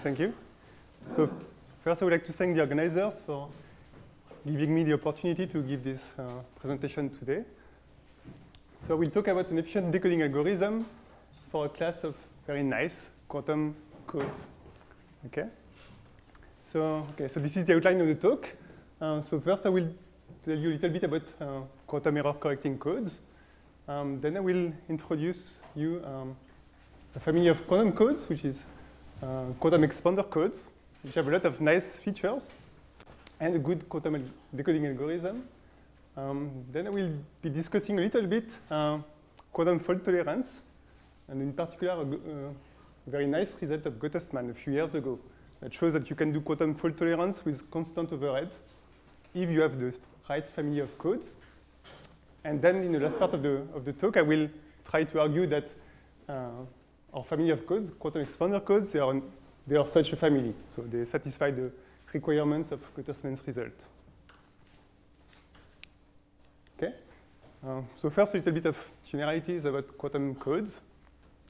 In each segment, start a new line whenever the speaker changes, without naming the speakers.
Thank you. So first, I would like to thank the organizers for giving me the opportunity to give this presentation today. So we'll talk about an efficient decoding algorithm for a class of very nice quantum codes. Okay. So this is the outline of the talk. So first, I will tell you a little bit about quantum error correcting codes. Then I will introduce you a family of quantum codes, which is quantum expander codes, which have a lot of nice features and a good quantum decoding algorithm. Then I will be discussing a little bit quantum fault tolerance, and in particular a very nice result of Gottesman a few years ago that shows that you can do quantum fault tolerance with constant overhead if you have the right family of codes. And then in the last part of the talk, I will try to argue that our family of codes, quantum expander codes, they are such a family. So they satisfy the requirements of Gottesman's result. Okay. So first, a little bit of generalities about quantum codes.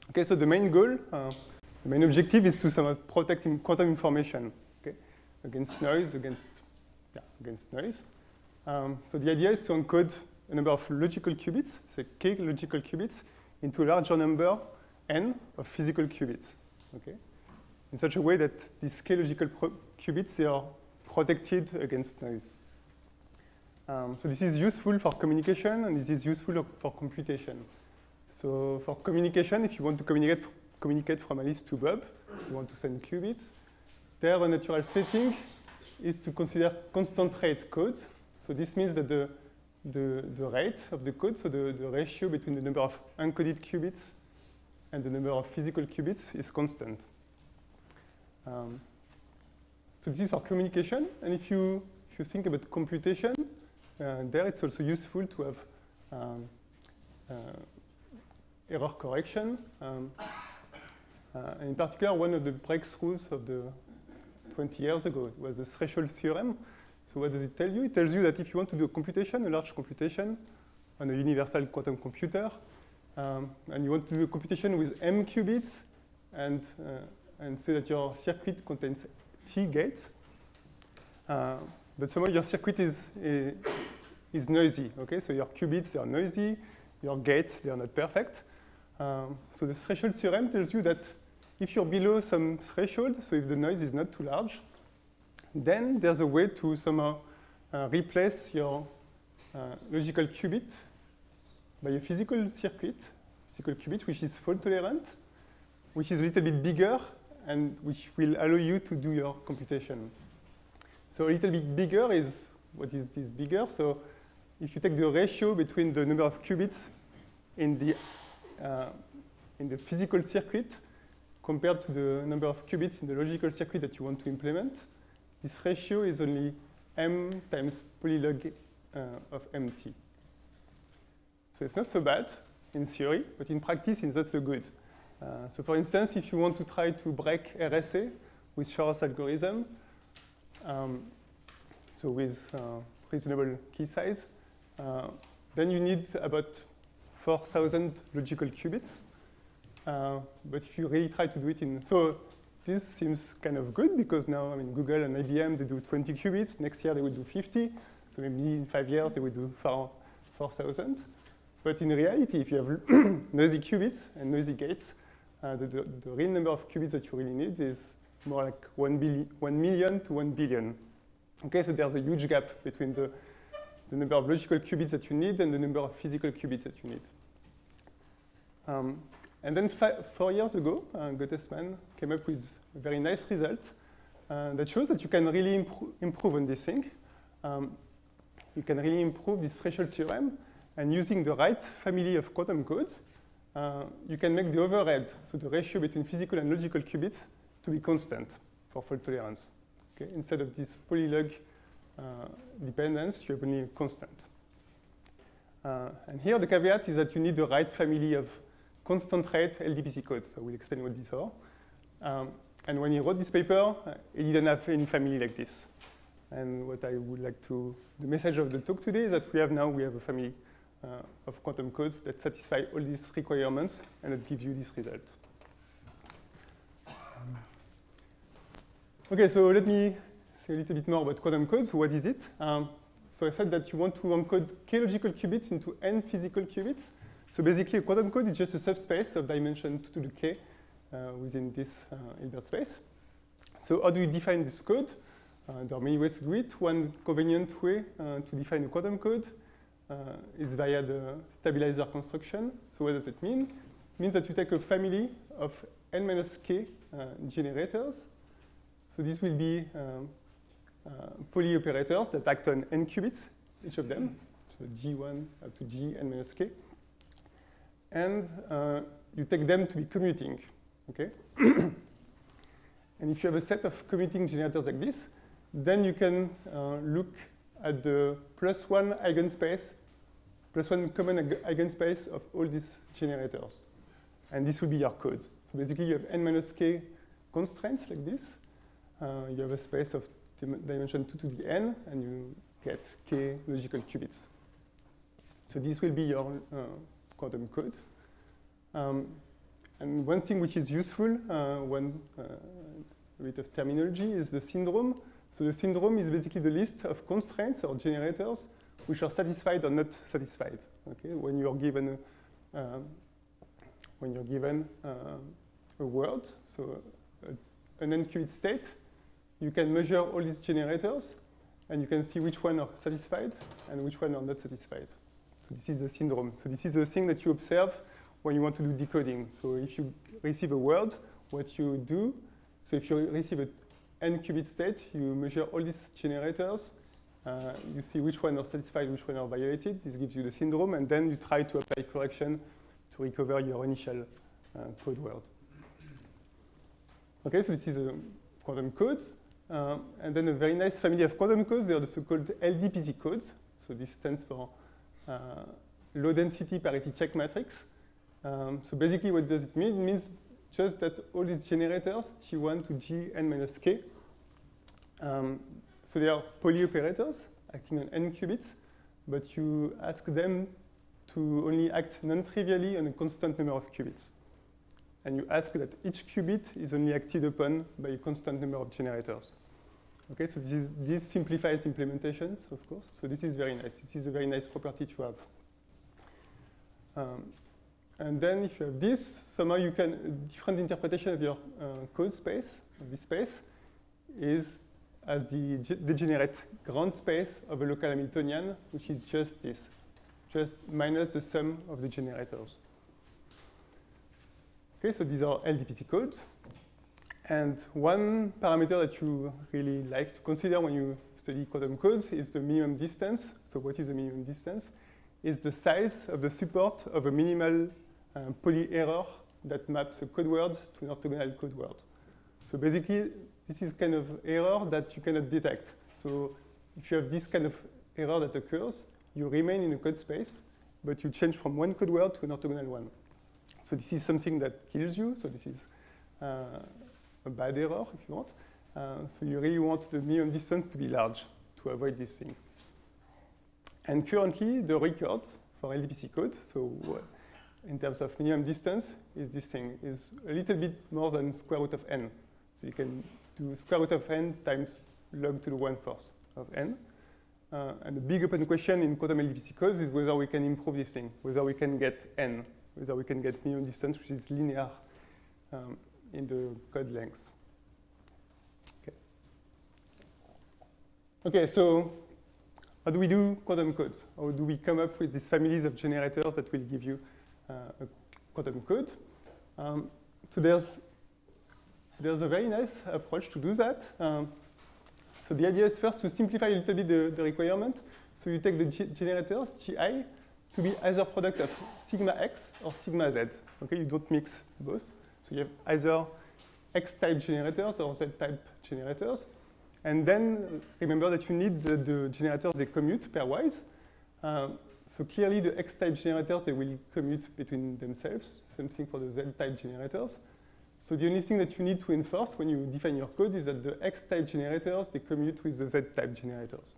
Okay, so the main goal, the main objective is to somehow protect quantum information, okay, against noise, against noise. So the idea is to encode a number of logical qubits, say k logical qubits, into a larger number, n, of physical qubits, okay, in such a way that these k logical qubits, they are protected against noise. So this is useful for communication, and this is useful for computation. So for communication, if you want to communicate from Alice to Bob, you want to send qubits, there a natural setting is to consider constant rate codes. So this means that the rate of the code, so the ratio between the number of encoded qubits and the number of physical qubits is constant. So this is for communication, and if you think about computation, there it's also useful to have error correction. And in particular, one of the breakthroughs of the 20 years ago was the threshold theorem. So what does it tell you? It tells you that if you want to do a computation, a large computation on a universal quantum computer, and you want to do a computation with m qubits, and say that your circuit contains t gates, but somehow your circuit is noisy. Okay, so your qubits, they are noisy, your gates, they are not perfect. So the threshold theorem tells you that if you're below some threshold, so if the noise is not too large, then there's a way to somehow replace your logical qubit by a physical qubit, which is fault tolerant, which is a little bit bigger, and which will allow you to do your computation. So a little bit bigger is, what is this bigger? So if you take the ratio between the number of qubits in the physical circuit compared to the number of qubits in the logical circuit that you want to implement, this ratio is only m times polylog of mt. So it's not so bad in theory, but in practice it's not so good. So for instance, if you want to try to break RSA with Shor's algorithm, so with reasonable key size, then you need about 4,000 logical qubits. But if you really try to do it so this seems kind of good because now, I mean, Google and IBM, they do 20 qubits. Next year, they will do 50. So maybe in 5 years, they will do 4,000. But in reality, if you have noisy qubits and noisy gates, the real number of qubits that you really need is more like 1 million to 1 billion. Okay, so there's a huge gap between the number of logical qubits that you need and the number of physical qubits that you need. And then 4 years ago, Gottesman came up with a very nice result that shows that you can really improve on this thing. You can really improve this threshold theorem, and using the right family of quantum codes, you can make the overhead, so the ratio between physical and logical qubits, to be constant for fault tolerance. Okay? Instead of this polylog dependence, you have only a constant. And here the caveat is that you need the right family of constant rate LDPC codes. So we'll explain what these are. And when he wrote this paper, he didn't have any family like this. And what I would like to, the message of the talk today is that we have a family of quantum codes that satisfy all these requirements and that give you this result. Okay, so let me say a little bit more about quantum codes. What is it? So I said that you want to encode k logical qubits into n physical qubits. So basically, a quantum code is just a subspace of dimension 2 to the k within this Hilbert space. So how do you define this code? There are many ways to do it. One convenient way to define a quantum code is via the stabilizer construction. So what does it mean? It means that you take a family of n minus k generators. So this will be Pauli operators that act on n qubits, each of them, so G1 up to Gn minus k. And you take them to be commuting, okay? And if you have a set of commuting generators like this, then you can look at the +1 eigenspace, +1 common eigenspace of all these generators. And this will be your code. So basically, you have n minus k constraints like this. You have a space of dimension 2 to the n, and you get k logical qubits. So this will be your quantum code. And one thing which is useful, one bit of terminology, is the syndrome. So the syndrome is basically the list of constraints or generators which are satisfied or not satisfied. Okay, when you're given a world, so an n-qubit state, you can measure all these generators, and you can see which one are satisfied and which one are not satisfied. So this is the syndrome. So this is the thing that you observe when you want to do decoding. So if you receive a word, what you do, so if you receive an n-qubit state, you measure all these generators, you see which one are satisfied, which one are violated. This gives you the syndrome, and then you try to apply correction to recover your initial code word. Okay, so this is a quantum codes. And then a very nice family of quantum codes. They are the so-called LDPC codes. So this stands for low density parity check matrix. So basically what does it mean? It means just that all these generators, T1 to Gn minus k, so they are Pauli operators acting on n qubits, but you ask them to only act non-trivially on a constant number of qubits. And you ask that each qubit is only acted upon by a constant number of generators. Okay, so this simplifies implementations, of course. So this is very nice. This is a very nice property to have. And then if you have this, somehow you can, a different interpretation of your code space, of this space, is as the degenerate ground space of a local Hamiltonian, which is just this, just minus the sum of the generators. Okay, so these are LDPC codes. And one parameter that you really like to consider when you study quantum codes is the minimum distance. So what is the minimum distance? It's the size of the support of a minimal Pauli error that maps a code word to an orthogonal code word. So basically, this is kind of error that you cannot detect. So if you have this kind of error that occurs, you remain in a code space, but you change from one code word to an orthogonal one. So this is something that kills you. So this is a bad error, if you want. So you really want the minimum distance to be large to avoid this thing. And currently, the record for LDPC code, so in terms of minimum distance, is this thing, is a little bit more than square root of n. So you can do square root of n times log to the 1/4 of n. And the big open question in quantum LDPC codes is whether we can improve this thing, whether we can get n, whether we can get minimum distance, which is linear in the code length. Okay. Okay, so how do we do quantum codes? How do we come up with these families of generators that will give you a quantum code? So there's a very nice approach to do that. So the idea is first to simplify a little bit the requirement. So you take the generators, Gi, to be either product of sigma x or sigma z. Okay, you don't mix both. So you have either x-type generators or z-type generators. And then remember that you need the generators, they commute pairwise. So clearly the x-type generators, they will commute between themselves. Same thing for the z-type generators. So the only thing that you need to enforce when you define your code is that the x-type generators, they commute with the z-type generators.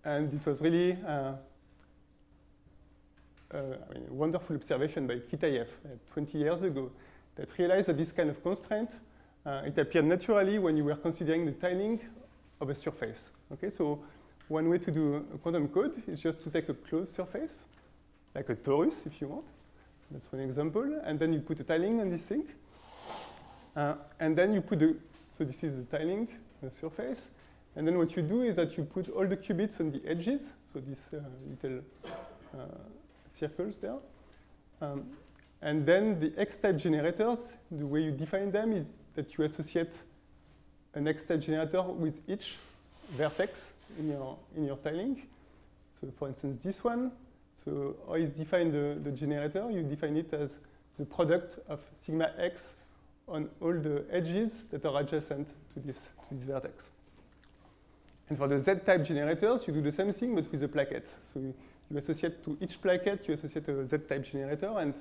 And it was really a wonderful observation by Kitaev 20 years ago that realized that this kind of constraint it appeared naturally when you were considering the tiling of a surface. Okay, so one way to do a quantum code is just to take a closed surface, like a torus if you want. That's one example. And then you put a tiling on this thing. And then you put so this is the tiling, the surface. And then what you do is that you put all the qubits on the edges, so these little circles there. And then the X-type generators, the way you define them is that you associate an X-type generator with each vertex in your tiling. So for instance, this one. So how is defined the generator? You define it as the product of sigma x on all the edges that are adjacent to this vertex. And for the Z-type generators, you do the same thing, but with a plaquette. So you associate to each plaquette, you associate a Z-type generator. And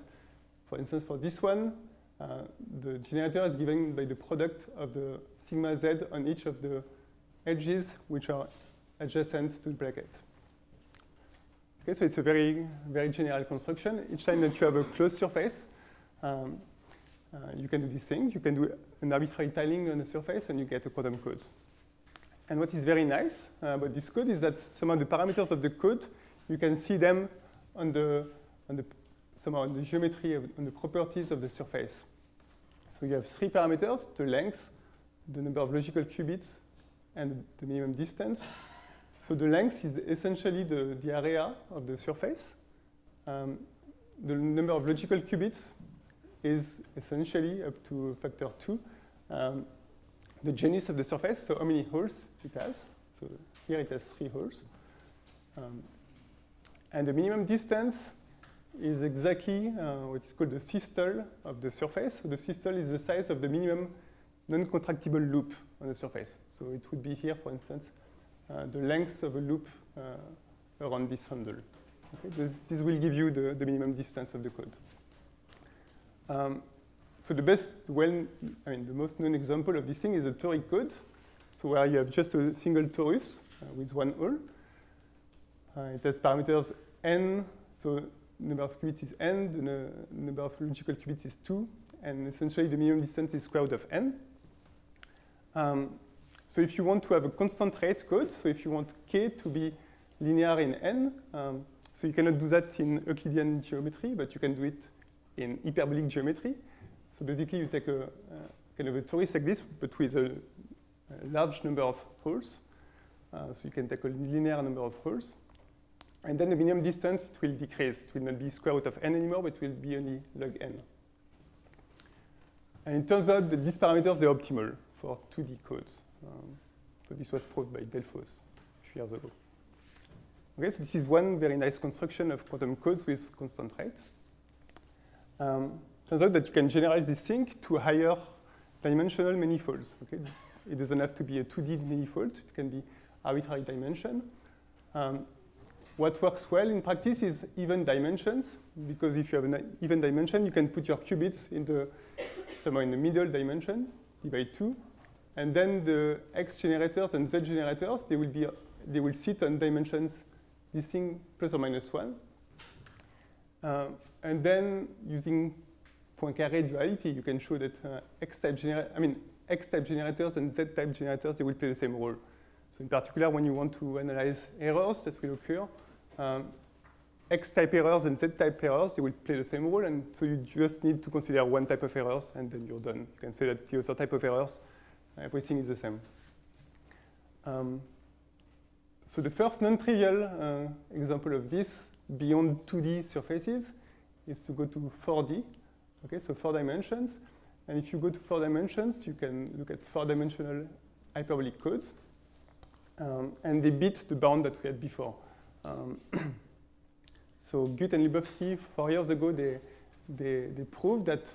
for instance, for this one, the generator is given by the product of the sigma Z on each of the edges which are adjacent to the plaquette. Okay, so it's a very, very general construction. Each time that you have a closed surface, you can do this thing. You can do an arbitrary tiling on a surface, and you get a quantum code. And what is very nice about this code is that some of the parameters of the code, you can see them on the geometry, on the properties of the surface. So you have 3 parameters: the length, the number of logical qubits, and the minimum distance. So the length is essentially the area of the surface. The number of logical qubits is essentially up to factor 2. The genus of the surface, so how many holes it has. So here it has 3 holes. And the minimum distance is exactly what is called the systole of the surface. So the systole is the size of the minimum non-contractible loop on the surface. So it would be here, for instance, the length of a loop around this handle. Okay? This will give you the minimum distance of the code. So the most known example of this thing is a toric code. So where you have just a single torus with one hole. It has parameters n, so number of qubits is n, the number of logical qubits is 2, and essentially the minimum distance is square root of n. So if you want to have a constant rate code, so if you want k to be linear in n, so you cannot do that in Euclidean geometry, but you can do it in hyperbolic geometry. So basically you take a kind of a torus like this, but with a large number of holes. So you can take a linear number of holes. And then the minimum distance, it will decrease. It will not be square root of n anymore, but it will be only log n. And it turns out that these parameters are optimal for 2D codes. So this was proved by Delphos a few years ago. Okay, so this is one very nice construction of quantum codes with constant rate. Turns out that you can generalize this thing to higher dimensional manifolds. Okay? It doesn't have to be a 2D manifold. It can be arbitrary dimension. What works well in practice is even dimensions, because if you have an even dimension, you can put your qubits somewhere in the middle dimension, d by 2, and then the X generators and Z generators, they will sit on dimensions, this thing plus or minus 1. And then using Poincaré duality, you can show that X-type generators and Z-type generators, they will play the same role. So in particular, when you want to analyze errors that will occur, X-type errors and Z-type errors, they will play the same role, and so you just need to consider one type of errors, and then you're done. You can say that the other type of errors, everything is the same. So the first non-trivial example of this, beyond 2D surfaces, is to go to 4D. Okay, so 4 dimensions. And if you go to 4 dimensions, you can look at 4-dimensional hyperbolic codes. And they beat the bound that we had before. So Guth and Lubowski, 4 years ago, they proved that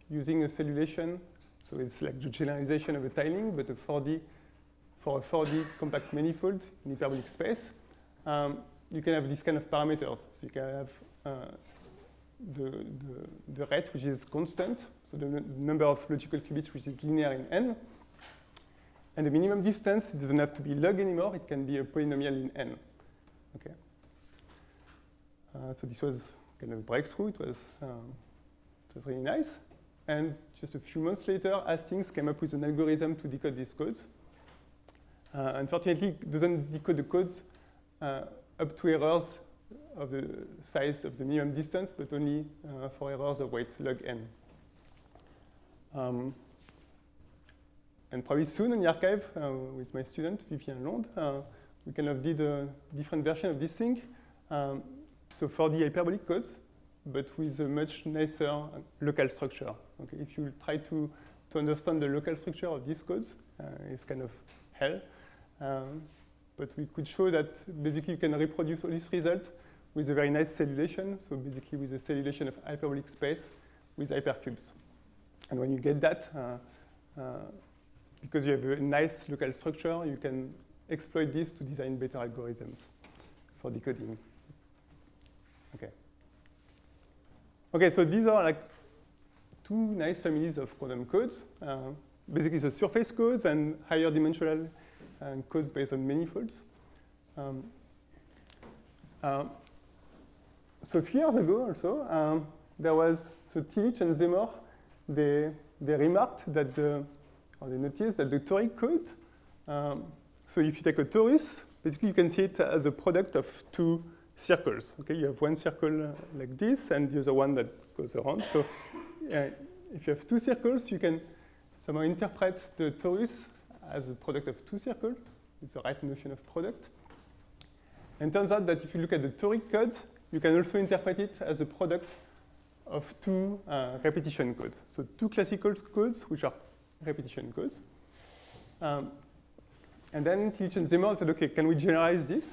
using a cellulation, so it's like the generalization of a tiling, but for a 4D compact manifold in hyperbolic space, you can have this kind of parameters. So you can have the rate, which is constant, so the number of logical qubits, which is linear in n. And the minimum distance, it doesn't have to be log anymore. It can be a polynomial in n. Okay. So this was kind of a breakthrough. It was really nice. And just a few months later, Hastings came up with an algorithm to decode these codes. Unfortunately, it doesn't decode the codes up to errors of the size of the minimum distance, but only for errors of weight log n. And probably soon in the archive with my student, Vivian Londe, we kind of did a different version of this thing. So for the hyperbolic codes, but with a much nicer local structure. Okay, if you try to understand the local structure of these codes, it's kind of hell. But we could show that basically you can reproduce all this result with a very nice cellulation. So basically with a cellulation of hyperbolic space with hypercubes. And when you get that, because you have a nice local structure, you can exploit this to design better algorithms for decoding. Okay. Okay, so these are like two nice families of quantum codes. Basically the surface codes and higher dimensional codes based on manifolds. So a few years ago also, there was, so Tillich and Zemmour, they remarked that they noticed that the toric code, so if you take a torus, basically you can see it as a product of two circles. Okay, you have one circle like this and the other one that goes around. So if you have two circles, you can somehow interpret the torus as a product of two circles. It's the right notion of product. And it turns out that if you look at the toric code, you can also interpret it as a product of two repetition codes. So two classical codes, which are repetition codes. And then Tillich and Zemmour said, OK, can we generalize this?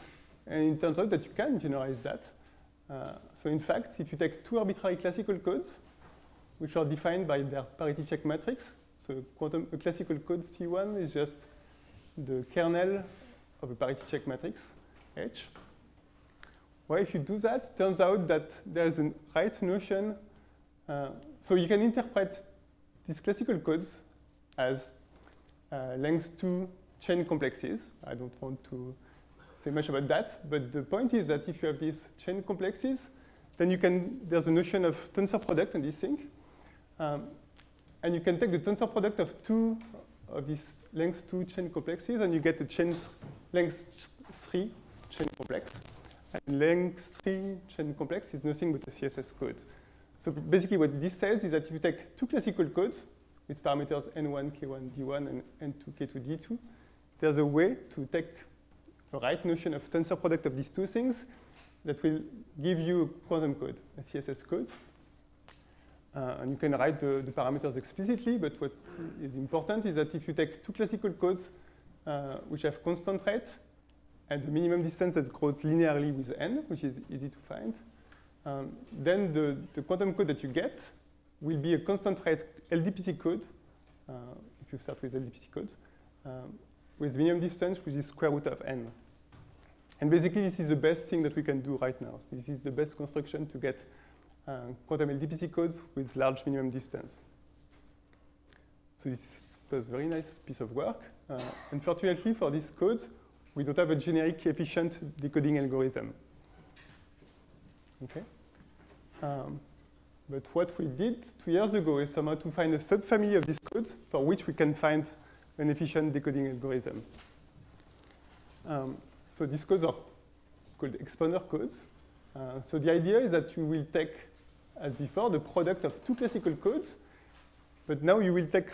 And it turns out that you can generalize that. So in fact, if you take two arbitrary classical codes, which are defined by their parity check matrix, so a classical code C1 is just the kernel of a parity check matrix, H. Well, if you do that, it turns out that there's a right notion. So you can interpret these classical codes as length 2 chain complexes. I don't want to say much about that, but the point is that if you have these chain complexes, then you can, there's a notion of tensor product on this thing. And you can take the tensor product of two of these length 2 chain complexes, and you get a chain length 3 chain complex. And length 3 chain complex is nothing but a CSS code. So basically what this says is that if you take two classical codes with parameters n1, k1, d1, and n2, k2, d2, there's a way to take a right notion of tensor product of these two things that will give you a quantum code, a CSS code. And you can write the parameters explicitly, but what is important is that if you take two classical codes which have constant rate and the minimum distance that grows linearly with n, which is easy to find, then the quantum code that you get will be a constant rate LDPC code, if you start with LDPC codes, with minimum distance, which is square root of n. And basically, this is the best thing that we can do right now. This is the best construction to get quantum LDPC codes with large minimum distance. So this was a very nice piece of work. Unfortunately, for these codes, we don't have a generic efficient decoding algorithm. Okay. But what we did 2 years ago is somehow to find a subfamily of these codes for which we can find an efficient decoding algorithm. So these codes are called expander codes. So the idea is that you will take, as before, the product of two classical codes, but now you will take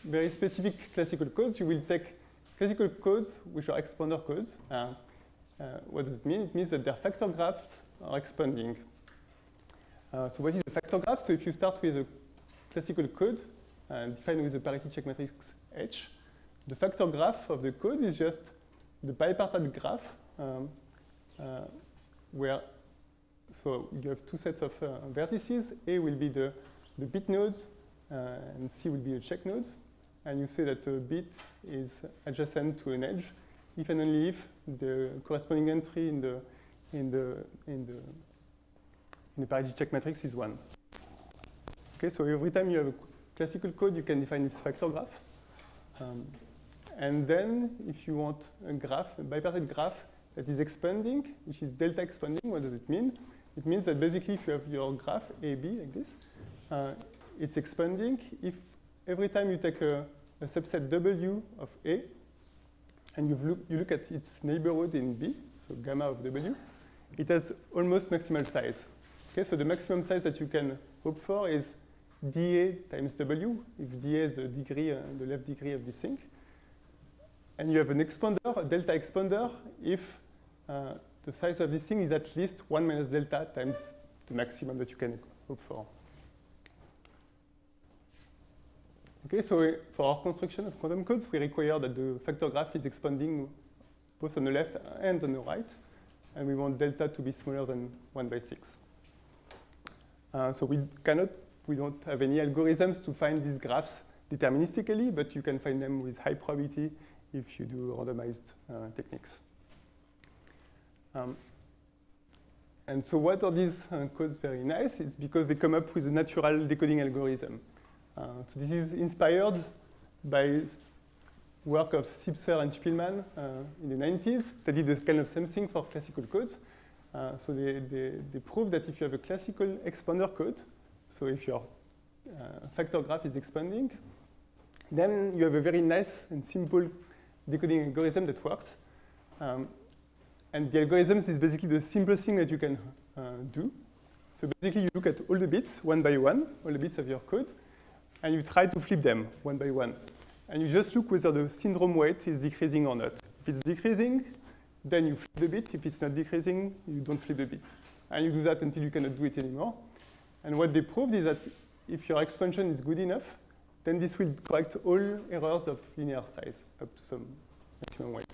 very specific classical codes. You will take classical codes which are expander codes. What does it mean? It means that their factor graphs are expanding. So what is a factor graph? So if you start with a classical code defined with a parity check matrix H, the factor graph of the code is just the bipartite graph where, so you have two sets of vertices. A will be the bit nodes, and C will be the check nodes. And you say that a bit is adjacent to an edge if and only if the corresponding entry in the parity check matrix is 1. Okay, so every time you have a classical code, you can define this factor graph. And then if you want a graph, a bipartite graph that is expanding, which is delta expanding, what does it mean? It means that basically if you have your graph AB like this, it's expanding if every time you take a subset W of A, and you look at its neighborhood in B, so gamma of W, it has almost maximal size. Okay, so the maximum size that you can hope for is dA times W, if dA is the degree, the left degree of this thing. And you have an expander, a delta expander, if the size of this thing is at least 1 minus delta times the maximum that you can hope for. Okay, so for our construction of quantum codes, we require that the factor graph is expanding both on the left and on the right, and we want delta to be smaller than 1 by 6. So we don't have any algorithms to find these graphs deterministically, but you can find them with high probability if you do randomized techniques. And so what are these codes very nice? It's because they come up with a natural decoding algorithm. So this is inspired by work of Sipser and Spielmann in the 90s. They did the kind of same thing for classical codes. So they proved that if you have a classical expander code, so if your factor graph is expanding, then you have a very nice and simple decoding algorithm that works. And the algorithms is basically the simplest thing that you can do. So basically, you look at all the bits one by one, all the bits of your code, and you try to flip them one by one. And you just look whether the syndrome weight is decreasing or not. If it's decreasing, then you flip the bit. If it's not decreasing, you don't flip the bit. And you do that until you cannot do it anymore. And what they proved is that if your expansion is good enough, then this will correct all errors of linear size up to some maximum weight.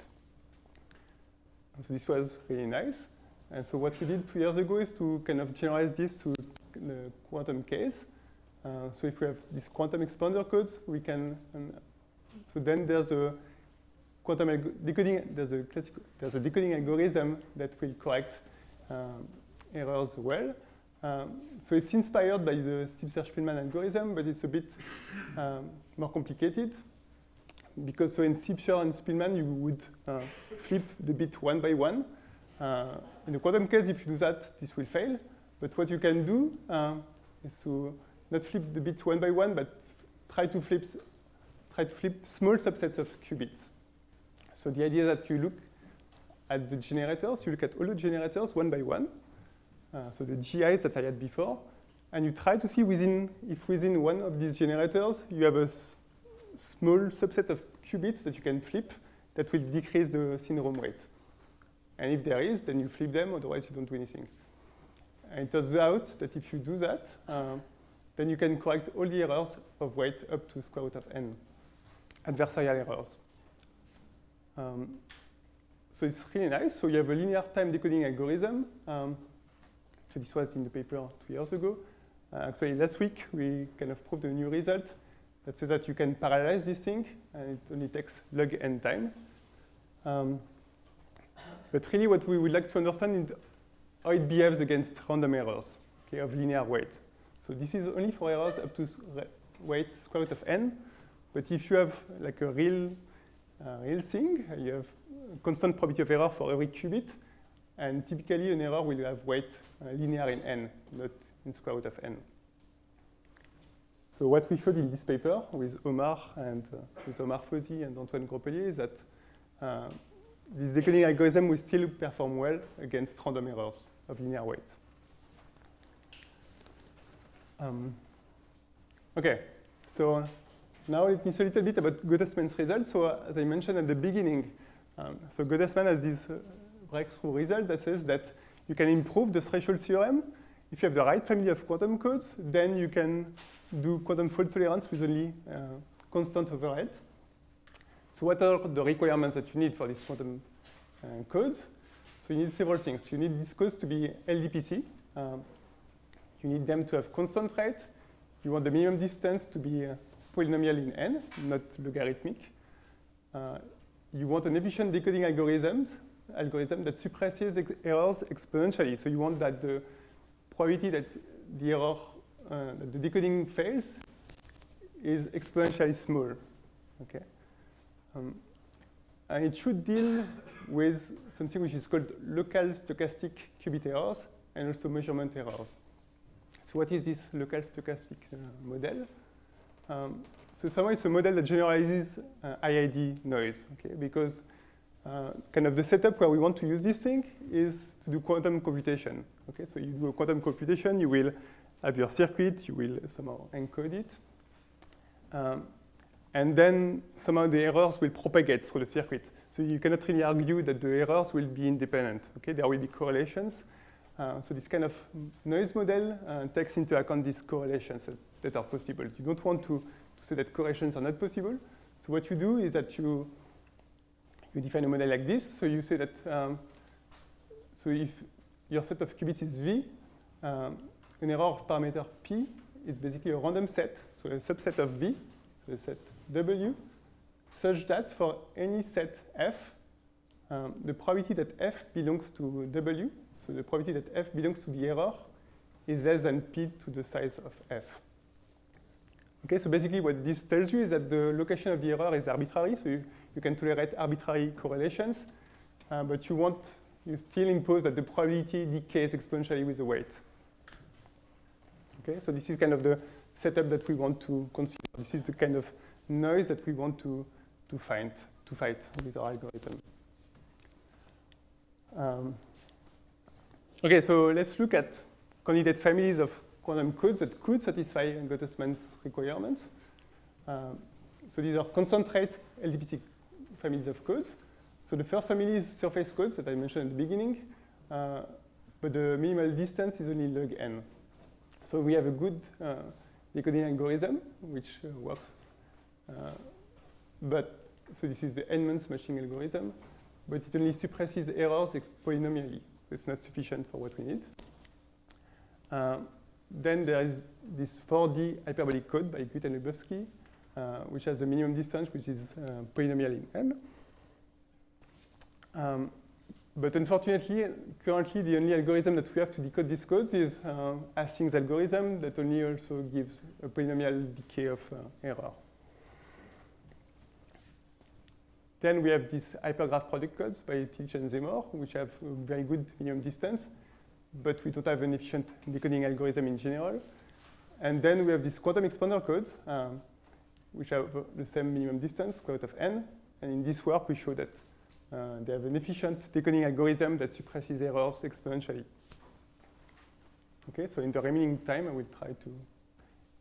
And so this was really nice. And so what we did 2 years ago is to kind of generalize this to the quantum case. So if we have these quantum expander codes, we can. So then there's a quantum decoding. There's a decoding algorithm that will correct errors well. So it's inspired by the Sipser-Spielmann algorithm, but it's a bit more complicated. Because so in Sipser and Spielmann, you would flip the bit one by one. In the quantum case, if you do that, this will fail. But what you can do is to not flip the bit one by one, but try to flip small subsets of qubits. So the idea is that you look at the generators, you look at all the generators one by one. So the GIs that I had before, and you try to see if within one of these generators you have a small subset of qubits that you can flip that will decrease the syndrome weight. And if there is, then you flip them, otherwise you don't do anything. And it turns out that if you do that, then you can correct all the errors of weight up to square root of n, adversarial errors. So it's really nice. So you have a linear time decoding algorithm. So this was in the paper 2 years ago. Actually, last week, we kind of proved a new result that says that you can parallelize this thing, and it only takes log n time. But really, what we would like to understand is how it behaves against random errors, okay, of linear weight. So this is only for errors up to weight square root of n. But if you have like a real thing, you have a constant probability of error for every qubit. And typically, an error will have weight linear in n, not in square root of n. So what we showed in this paper with Omar Fauzi and Antoine Gropelier is that this decoding algorithm will still perform well against random errors of linear weight. OK, so now let me say a little bit about Gottesman's results. So as I mentioned at the beginning, so Gottesman has this breakthrough result that says that you can improve the threshold theorem. If you have the right family of quantum codes, then you can do quantum fault tolerance with only constant overhead. So what are the requirements that you need for these quantum codes? So you need several things. You need these codes to be LDPC. You need them to have constant rate. You want the minimum distance to be polynomial in n, not logarithmic. You want an efficient decoding algorithm that suppresses errors exponentially. So you want that the probability that the error, that the decoding fails is exponentially small. Okay. And it should deal with something which is called local stochastic qubit errors and also measurement errors. So what is this local stochastic model? So somehow it's a model that generalizes IID noise, okay? Because kind of the setup where we want to use this thing is to do quantum computation, okay? So you do a quantum computation, you will have your circuit, you will somehow encode it. And then somehow the errors will propagate through the circuit. So you cannot really argue that the errors will be independent, okay? There will be correlations. So this kind of noise model takes into account these correlations that are possible. You don't want to say that correlations are not possible. So what you do is that you define a model like this. So you say that, so if your set of qubits is V, an error of parameter P is basically a random set, so a subset of V, so a set W, such that for any set F, the probability that F belongs to W, so the probability that F belongs to the error, is less than P to the size of F. Okay, so basically what this tells you is that the location of the error is arbitrary, so you can tolerate arbitrary correlations, but you still impose that the probability decays exponentially with the weight. Okay, so this is kind of the setup that we want to consider. This is the kind of noise that we want to fight with our algorithm. Okay, so let's look at candidate families of quantum codes that could satisfy Gottesman's requirements. So these are concentrate LDPC families of codes. So the first family is surface codes that I mentioned at the beginning, but the minimal distance is only log n. So we have a good decoding algorithm which works, so this is the Edmonds matching algorithm, but it only suppresses errors polynomially. It's not sufficient for what we need. Then there is this 4D hyperbolic code by Guth and Lebowski, which has a minimum distance, which is polynomial in n. But unfortunately, currently, the only algorithm that we have to decode these codes is Hastings' algorithm that only also gives a polynomial decay of error. Then we have these hypergraph product codes by Tillich and Seymour, which have a very good minimum distance, but we don't have an efficient decoding algorithm in general. And then we have these quantum expander codes, which have the same minimum distance, square root of n. And in this work, we show that they have an efficient decoding algorithm that suppresses errors exponentially. Okay, so in the remaining time, I will try to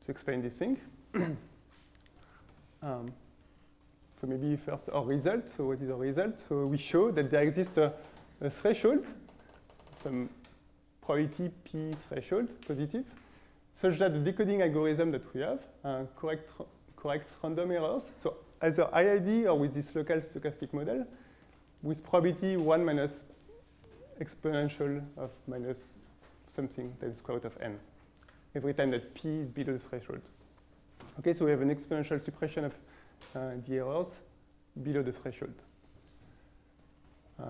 explain this thing. So maybe first our result. So what is our result? So we show that there exists a threshold, some probability P threshold, positive, such that the decoding algorithm that we have corrects random errors. So either IID or with this local stochastic model, with probability 1 minus exponential of minus something that is square root of n, every time that P is below the threshold. Okay, so we have an exponential suppression of the errors below the threshold.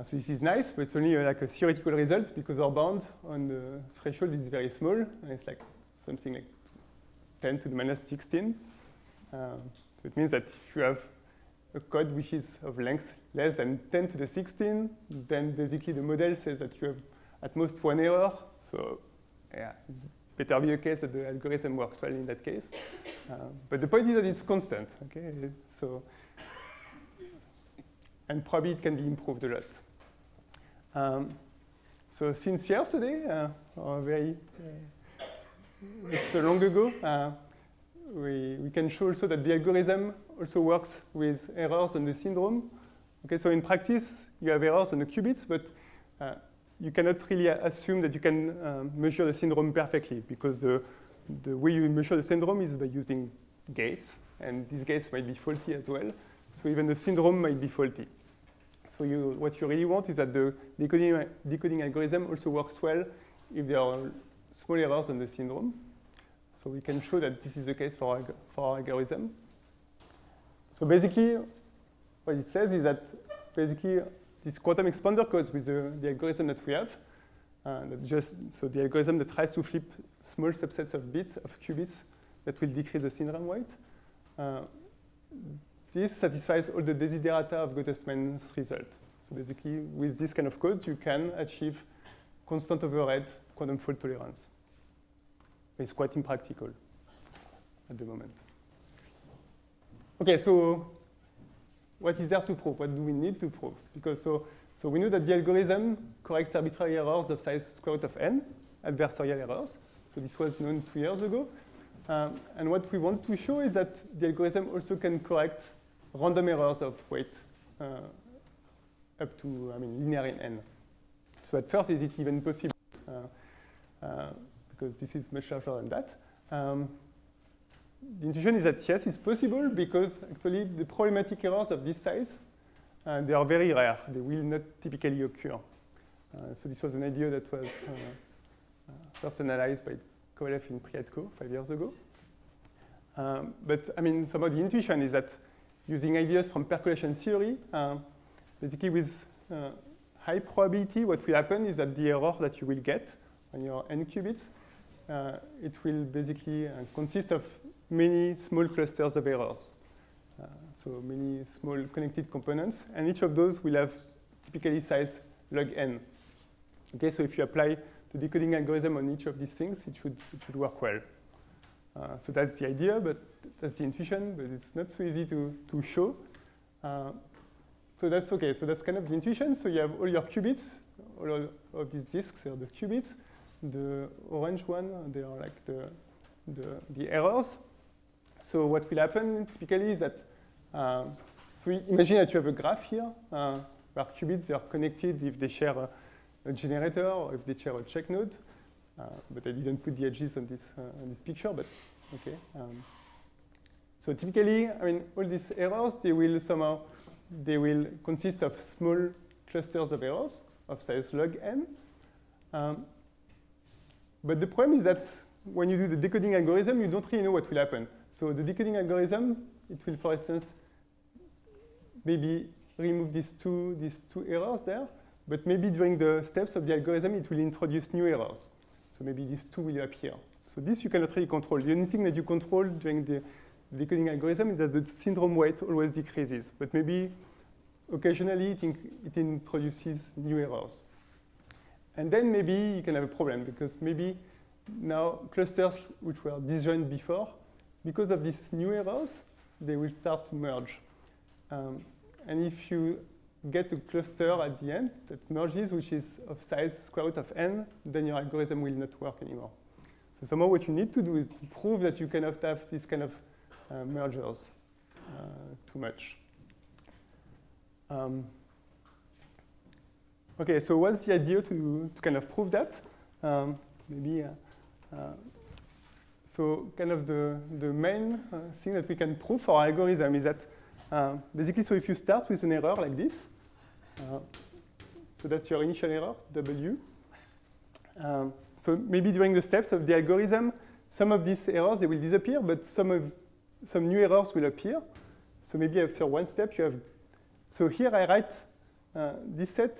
So this is nice, but it's only like a theoretical result because our bound on the threshold is very small, and it's like something like 10 to the minus 16. So it means that if you have a code which is of length less than 10 to the 16, then basically the model says that you have at most one error. So yeah, it's better be a case that the algorithm works well in that case. But the point is that it's constant. Okay, so and probably it can be improved a lot. So since yesterday, it's so long ago, we can show also that the algorithm also works with errors on the syndrome. Okay, so in practice, you have errors on the qubits, but you cannot really assume that you can measure the syndrome perfectly because the way you measure the syndrome is by using gates, and these gates might be faulty as well. So even the syndrome might be faulty. So what you really want is that the decoding algorithm also works well if there are small errors on the syndrome. So we can show that this is the case for our algorithm. So basically, what it says is that basically these quantum expander codes with the algorithm that we have, so the algorithm that tries to flip small subsets of bits, of qubits, that will decrease the syndrome weight. This satisfies all the desiderata of Gottesman's result. So basically, with this kind of codes, you can achieve constant overhead quantum fault tolerance. it's quite impractical at the moment. Okay, so what is there to prove? What do we need to prove? Because so we know that the algorithm corrects arbitrary errors of size square root of n, adversarial errors. So this was known 2 years ago. And what we want to show is that the algorithm also can correct random errors of weight up to, linear in n. So at first, is it even possible? Because this is much larger than that. The intuition is that yes, it's possible because actually the problematic errors of this size, they are very rare. They will not typically occur. So this was an idea that was first analyzed by Kovalev in Priatko 5 years ago. But some of the intuition is that using ideas from percolation theory, basically with high probability, what will happen is that the error that you will get on your n qubits, it will basically consist of many small clusters of errors. So many small connected components, and each of those will have typically size log n. Okay, so if you apply the decoding algorithm on each of these things, it should work well. So that's the idea, but that's the intuition, but it's not so easy to show. So that's okay. So that's kind of the intuition. So you have all your qubits, all of these disks are the qubits. The orange one, they are like the errors. So what will happen typically is that, so imagine that you have a graph here, where qubits are connected if they share a generator or if they share a check node. But I didn't put the edges on this picture, but okay. So typically, all these errors, they will consist of small clusters of errors of size log n. But the problem is that when you do the decoding algorithm, you don't really know what will happen. So the decoding algorithm, it will, for instance, maybe remove these two errors there, but maybe during the steps of the algorithm, it will introduce new errors. So maybe these two will appear. So this you cannot really control. The only thing that you control during the decoding algorithm is that the syndrome weight always decreases. But maybe occasionally it introduces new errors. And then maybe you can have a problem because maybe now clusters which were disjoint before, because of these new errors, they will start to merge. And if you get a cluster at the end that merges, which is of size square root of n, then your algorithm will not work anymore. So somehow what you need to do is to prove that you cannot have this kind of mergers too much. Okay, so what's the idea to kind of prove that? So kind of the main thing that we can prove for our algorithm is that basically, so if you start with an error like this, so that's your initial error, W. So maybe during the steps of the algorithm, some of these errors, they will disappear, but some new errors will appear. So maybe after one step, you have, so here I write this set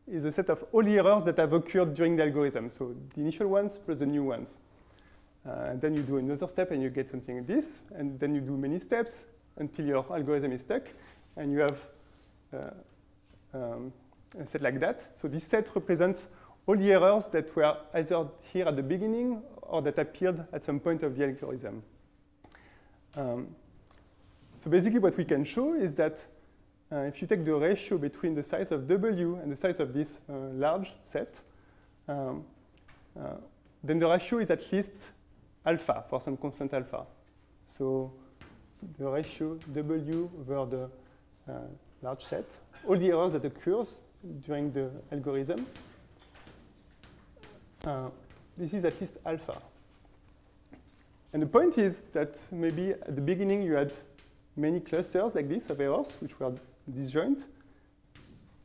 is a set of all the errors that have occurred during the algorithm. So the initial ones plus the new ones. And then you do another step and you get something like this. And then you do many steps until your algorithm is stuck. And you have a set like that. So this set represents all the errors that were either here at the beginning or that appeared at some point of the algorithm. So basically what we can show is that if you take the ratio between the size of W and the size of this large set, then the ratio is at least alpha for some constant alpha. So the ratio W over the large set, all the errors that occurs during the algorithm, this is at least alpha. And the point is that maybe at the beginning you had many clusters like this of errors which were disjoint.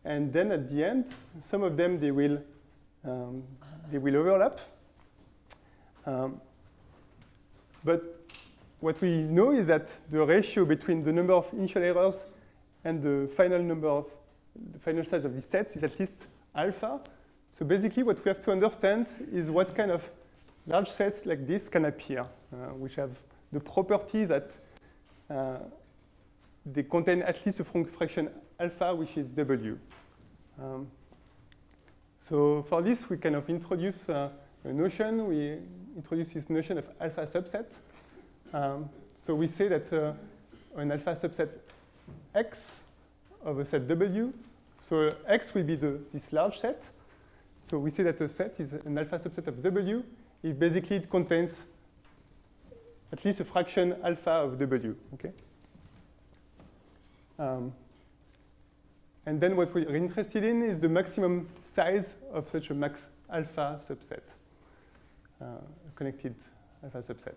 And then at the end, some of them, they will overlap. But what we know is that the ratio between the number of initial errors and the final size of these sets is at least alpha. So basically what we have to understand is what kind of large sets like this can appear, which have the property that they contain at least a fraction alpha, which is W. So for this, we kind of introduce a notion. We introduce this notion of alpha subset. So we say that an alpha subset X of a set W. So X will be this large set. So we say that a set is an alpha subset of W if basically it contains at least a fraction alpha of W. Okay. And then what we're interested in is the maximum size of such a max alpha subset, connected alpha subset.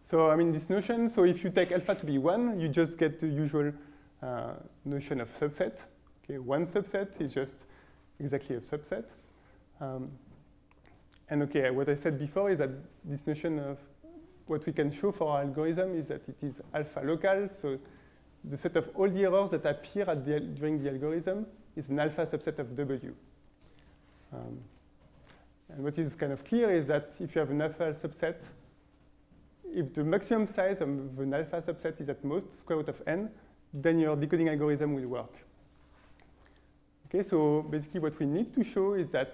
So I mean this notion, so if you take alpha to be 1, you just get the usual notion of subset. Okay, one subset is just exactly a subset. And okay, what I said before is that this notion of what we can show for our algorithm is that it is alpha local. So the set of all the errors that appear during the algorithm is an alpha subset of W. And what is kind of clear is that if you have an alpha subset, if the maximum size of an alpha subset is at most square root of n, then your decoding algorithm will work. Okay, so basically what we need to show is that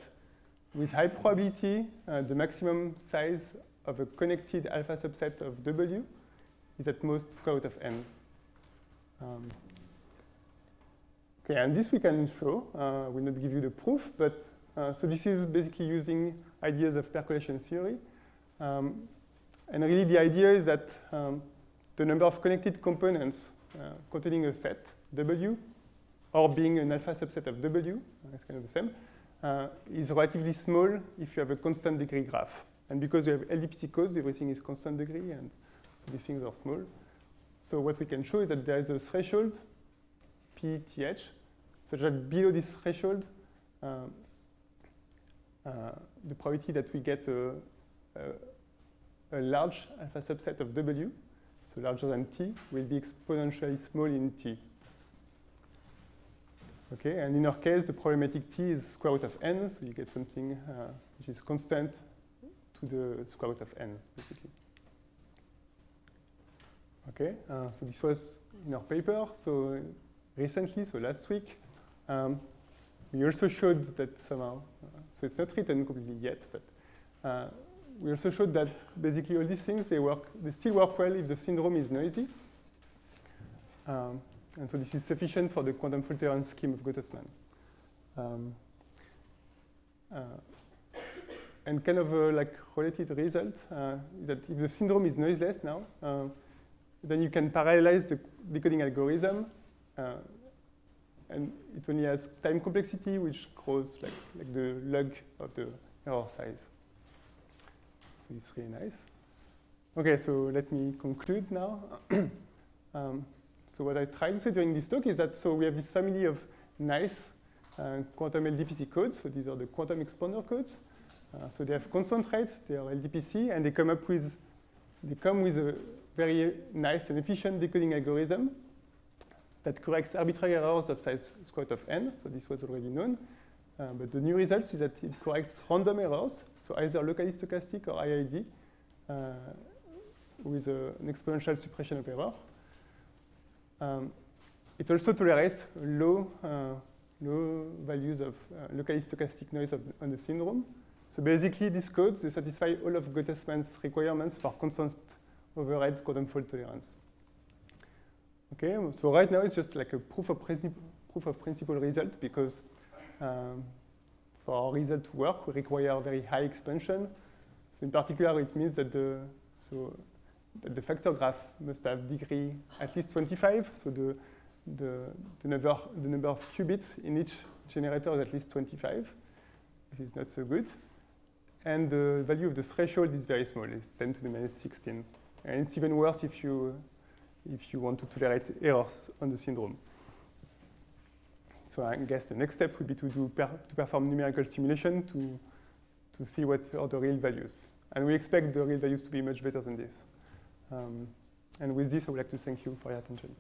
with high probability, the maximum size of a connected alpha subset of W is at most square root of n. Okay, and this we can show. I will not give you the proof, but so this is basically using ideas of percolation theory. And really the idea is that the number of connected components containing a set W, or being an alpha subset of W, it's kind of the same, is relatively small if you have a constant degree graph. And because you have LDPC codes, everything is constant degree, and so these things are small. So what we can show is that there is a threshold, PTH, such that below this threshold, the probability that we get a large alpha subset of W, so larger than T, will be exponentially small in T. Okay, and in our case, the problematic T is square root of n, so you get something which is constant to the square root of n, basically. Okay, so this was in our paper. So recently, so last week, we also showed that somehow, so it's not written completely yet, but we also showed that basically all these things, they still work well if the syndrome is noisy. And so this is sufficient for the quantum Fulterian scheme of Gottesman. And kind of a like related result is that if the syndrome is noiseless now, then you can parallelize the decoding algorithm, and it only has time complexity, which grows like the log of the error size. So it's really nice. Okay, so let me conclude now. So what I tried to say during this talk is that so we have this family of nice quantum LDPC codes. So these are the quantum expander codes. So they have constant rate, they are LDPC, and they come with a very nice and efficient decoding algorithm that corrects arbitrary errors of size square root of n. So this was already known. But the new result is that it corrects random errors, so either locally stochastic or IID, with an exponential suppression of error. It also tolerates low values of locally stochastic noise on the syndrome. So basically, these codes, they satisfy all of Gottesman's requirements for constant overhead quantum fault tolerance. Okay, so right now it's just like a proof of principle result because for our result to work, we require very high expansion. So in particular, it means that the factor graph must have degree at least 25. So the number of qubits in each generator is at least 25, which is not so good. And the value of the threshold is very small. It's 10 to the minus 16. And it's even worse if you want to tolerate errors on the syndrome. So I guess the next step would be to perform numerical simulation to see what are the real values. And we expect the real values to be much better than this. And with this, I would like to thank you for your attention.